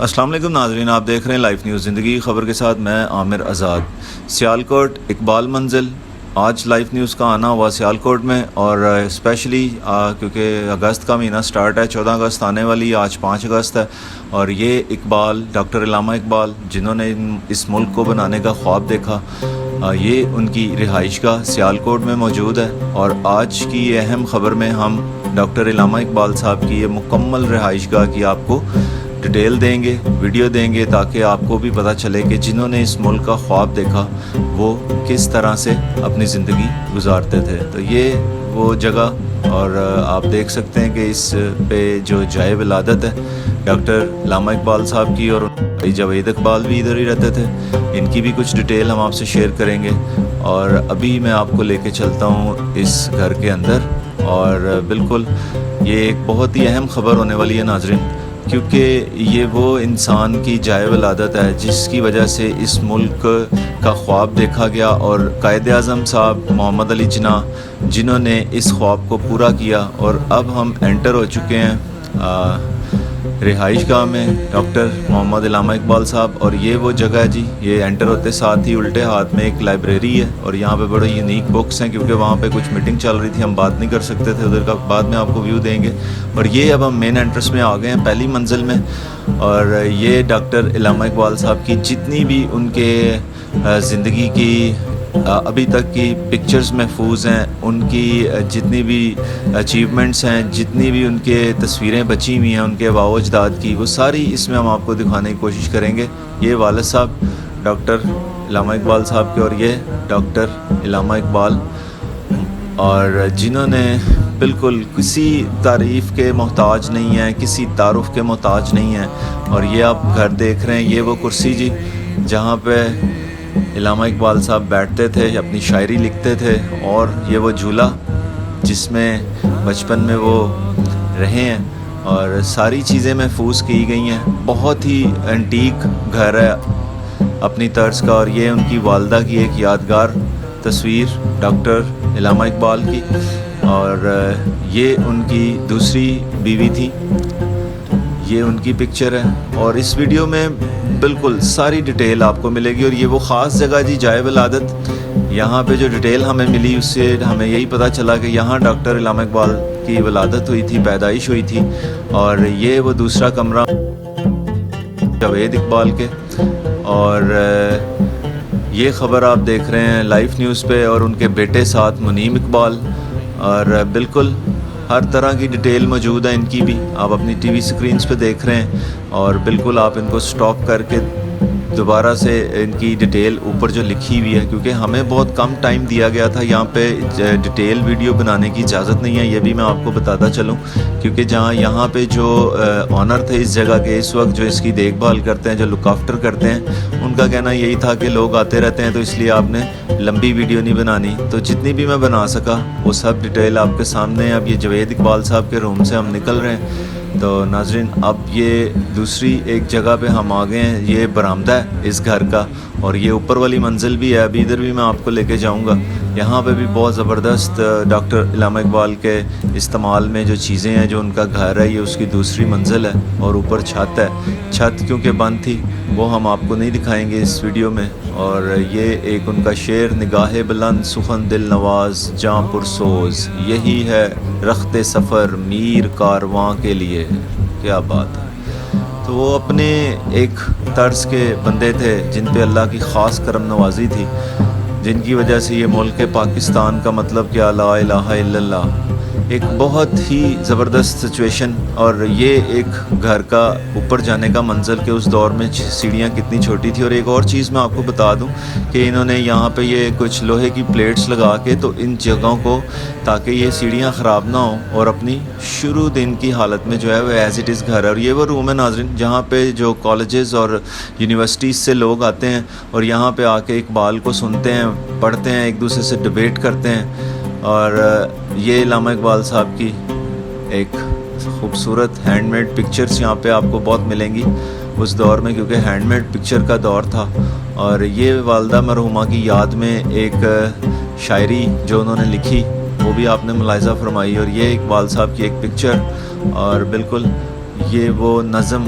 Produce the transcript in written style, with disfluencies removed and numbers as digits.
السلام علیکم ناظرین، آپ دیکھ رہے ہیں لائف نیوز زندگی خبر کے ساتھ میں عامر آزاد۔ سیالکوٹ اقبال منزل، آج لائف نیوز کا آنا ہوا سیالکوٹ میں، اور اسپیشلی کیونکہ اگست کا مہینہ سٹارٹ ہے، 14 اگست آنے والی ہے، آج 5 اگست ہے، اور یہ اقبال ڈاکٹر علامہ اقبال جنہوں نے اس ملک کو بنانے کا خواب دیکھا، یہ ان کی رہائش گاہ سیالکوٹ میں موجود ہے۔ اور آج کی یہ اہم خبر میں ہم ڈاکٹر علامہ اقبال صاحب کی یہ مکمل رہائش گاہ کی آپ کو ڈیٹیل دیں گے، ویڈیو دیں گے، تاکہ آپ کو بھی پتہ چلے کہ جنہوں نے اس ملک کا خواب دیکھا وہ کس طرح سے اپنی زندگی گزارتے تھے۔ تو یہ وہ جگہ، اور آپ دیکھ سکتے ہیں کہ اس پہ جو جائے ولادت ہے ڈاکٹر علامہ اقبال صاحب کی، اور جاوید اقبال بھی ادھر ہی رہتے تھے، ان کی بھی کچھ ڈیٹیل ہم آپ سے شیئر کریں گے۔ اور ابھی میں آپ کو لے کے چلتا ہوں اس گھر کے اندر، اور بالکل یہ ایک بہت ہی اہم خبر ہونے والی ہے ناظرین، کیونکہ یہ وہ انسان کی جائے ولادت ہے جس کی وجہ سے اس ملک کا خواب دیکھا گیا، اور قائد اعظم صاحب محمد علی جناح جنہوں نے اس خواب کو پورا کیا۔ اور اب ہم انٹر ہو چکے ہیں رہائش گاہ میں ڈاکٹر محمد علامہ اقبال صاحب، اور یہ وہ جگہ ہے جی، یہ انٹر ہوتے ساتھ ہی الٹے ہاتھ میں ایک لائبریری ہے، اور یہاں پہ بڑے یونیک بکس ہیں، کیونکہ وہاں پہ کچھ میٹنگ چل رہی تھی، ہم بات نہیں کر سکتے تھے ادھر کا، بعد میں آپ کو ویو دیں گے۔ اور یہ اب ہم مین انٹرس میں آ گئے ہیں، پہلی منزل میں، اور یہ ڈاکٹر علامہ اقبال صاحب کی جتنی بھی ان کے زندگی کی ابھی تک کی پکچرز محفوظ ہیں، ان کی جتنی بھی اچیومنٹس ہیں، جتنی بھی ان کے تصویریں بچی ہوئی ہیں ان کے آباء و اجداد کی، وہ ساری اس میں ہم آپ کو دکھانے کی کوشش کریں گے۔ یہ والد صاحب ڈاکٹر علامہ اقبال صاحب کے، اور یہ ڈاکٹر علامہ اقبال، اور جنہوں نے بالکل کسی تعریف کے محتاج نہیں ہیں، کسی تعارف کے محتاج نہیں ہیں۔ اور یہ آپ گھر دیکھ رہے ہیں، یہ وہ کرسی جی جہاں پہ علامہ اقبال صاحب بیٹھتے تھے، اپنی شاعری لکھتے تھے، اور یہ وہ جھولا جس میں بچپن میں وہ رہے ہیں، اور ساری چیزیں محفوظ کی گئی ہیں۔ بہت ہی انٹیک گھر ہے اپنی طرز کا، اور یہ ان کی والدہ کی ایک یادگار تصویر ڈاکٹر علامہ اقبال کی، اور یہ ان کی دوسری بیوی تھی، یہ ان کی پکچر ہے۔ اور اس ویڈیو میں بالکل ساری ڈیٹیل آپ کو ملے گی، اور یہ وہ خاص جگہ جی جائے ولادت، یہاں پہ جو ڈیٹیل ہمیں ملی اس سے ہمیں یہی پتہ چلا کہ یہاں ڈاکٹر علامہ اقبال کی ولادت ہوئی تھی، پیدائش ہوئی تھی۔ اور یہ وہ دوسرا کمرہ جاوید اقبال کے، اور یہ خبر آپ دیکھ رہے ہیں لائف نیوز پہ، اور ان کے بیٹے ساتھ منیم اقبال، اور بالکل ہر طرح کی ڈیٹیل موجود ہے ان کی بھی، آپ اپنی ٹی وی سکرینز پہ دیکھ رہے ہیں، اور بالکل آپ ان کو سٹاپ کر کے دوبارہ سے ان کی ڈیٹیل اوپر جو لکھی ہوئی ہے، کیونکہ ہمیں بہت کم ٹائم دیا گیا تھا، یہاں پہ ڈیٹیل ویڈیو بنانے کی اجازت نہیں ہے، یہ بھی میں آپ کو بتاتا چلوں، کیونکہ جہاں یہاں پہ جو آنر تھے اس جگہ کے اس وقت، جو اس کی دیکھ بھال کرتے ہیں، جو لک آفٹر کرتے ہیں، ان کا کہنا یہی تھا کہ لوگ آتے رہتے ہیں تو اس لیے آپ نے لمبی ویڈیو نہیں بنانی، تو جتنی بھی میں بنا سکا وہ سب ڈیٹیل آپ کے سامنے ہے۔ اب یہ جاوید اقبال صاحب کے روم سے ہم نکل رہے ہیں، تو ناظرین اب یہ دوسری ایک جگہ پہ ہم آ گئے ہیں، یہ برآمدہ ہے اس گھر کا، اور یہ اوپر والی منزل بھی ہے، ابھی ادھر بھی میں آپ کو لے کے جاؤں گا۔ یہاں پہ بھی بہت زبردست ڈاکٹر علامہ اقبال کے استعمال میں جو چیزیں ہیں، جو ان کا گھر ہے، یہ اس کی دوسری منزل ہے، اور اوپر چھت ہے، چھت کیونکہ بند تھی وہ ہم آپ کو نہیں دکھائیں گے اس ویڈیو میں۔ اور یہ ایک ان کا شعر، نگاہ بلند سخن دل نواز جاں پرسوز، یہی ہے رخت سفر میر کارواں کے لیے، کیا بات ہے۔ تو وہ اپنے ایک طرز کے بندے تھے جن پہ اللہ کی خاص کرم نوازی تھی، جن کی وجہ سے یہ ملک پاکستان کا مطلب کیا، لا الہ الا اللہ، ایک بہت ہی زبردست سچویشن۔ اور یہ ایک گھر کا اوپر جانے کا منزل کہ اس دور میں سیڑھیاں کتنی چھوٹی تھی۔ اور ایک اور چیز میں آپ کو بتا دوں کہ انہوں نے یہاں پہ یہ کچھ لوہے کی پلیٹس لگا کے تو ان جگہوں کو، تاکہ یہ سیڑھیاں خراب نہ ہوں، اور اپنی شروع دن کی حالت میں جو ہے وہ ایز اٹ از گھر ہے۔ اور یہ وہ روم ہے ناظرین جہاں پہ جو کالجز اور یونیورسٹیز سے لوگ آتے ہیں، اور یہاں پہ آ کے اقبال کو سنتے ہیں، پڑھتے ہیں، ایک دوسرے سے ڈبیٹ کرتے ہیں۔ اور یہ علامہ اقبال صاحب کی ایک خوبصورت ہینڈ میڈ پکچرز یہاں پہ آپ کو بہت ملیں گی اس دور میں، کیونکہ ہینڈ میڈ پکچر کا دور تھا۔ اور یہ والدہ مرحومہ کی یاد میں ایک شاعری جو انہوں نے لکھی وہ بھی آپ نے ملاحظہ فرمائی، اور یہ اقبال صاحب کی ایک پکچر، اور بالکل یہ وہ نظم